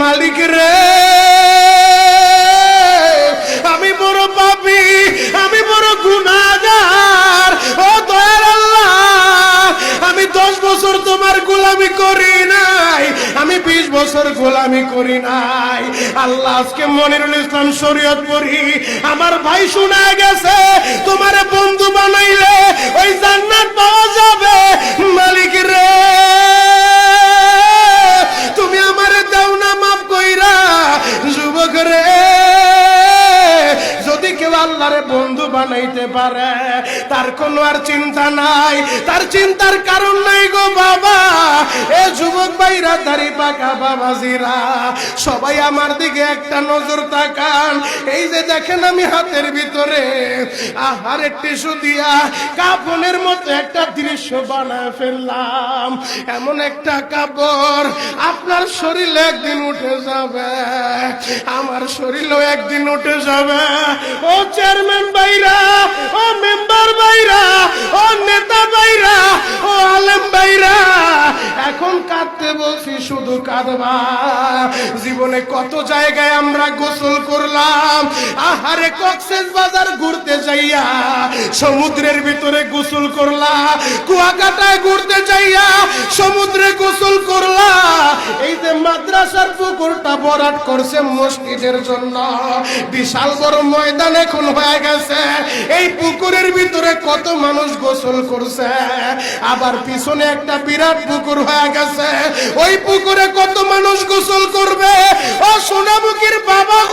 মালিক রে, আমি বড় পাপী, আমি বড় গুনাহগার। ও দয়ার আল্লাহ, আমি 10 বছর তোমার গোলামি করি নাই, আমি 20 বছর গোলামি করি নাই। আল্লাহ, আজকে মনিরুল ইসলাম শরীয়তপুরী আমার ভাই শোনা গেছে তোমারে বন্ধু বানাইলে ওই জান্নাত পাওয়া যাবে। মালিক রে, তুমি আমারে দাও না মাফ কইরা। যুবক রে, যদি কেউ আল্লাহরে বন্ধু বানাইতে পারে তার কোনো আর চিন্তা নাই, তার চিন্তার কারণ নাই গো বাবা। এ যুবক ভাইরা, দাড়ি পাকা বাবাজিরা, সবাই আমার দিকে একটা নজর তাকান। এই যে দেখেন আমি হাতের ভিতরে আহারে টিস্যু দিয়া কাফনের মতো একটা দৃশ্য বানায় ফেললাম। এমন একটা কাপড় আপনার শরীরে একদিন উঠে যাবে, আমার শরীরেও একদিন উঠে যাবে। ও চেয়ারম্যান ভাইরা, ও মেম্বার ভাইরা, ও নেতা ভাইরা, ও আলেম ভাইরা, এখন কাঁদতে বলছি, শুধু কাঁদবা। জীবনে কত জায়গায় আমরা গোসল করলাম। আহারে, কক্সবাজার ঘুরতে যাইয়া সমুদ্রের ভিতরে গোসল করলা, কুয়াকাটায় ঘুরতে যাইয়া সমুদ্রে গোসল করলা। এই যে মাদ্রাসার পুকুরটা ভরাট করছে মসজিদের জন্য, বিশাল বড় ময়দান এখন হয়ে গেছে। এই পুকুরের ভিতরে কত মানুষ গোসল করছে, আবার পিছনে একটা বিরাট পুকুর হয়ে গেছে, ওই পুকুরে কত মানুষ গোসল করবে। ও সোনামুখীর বাবা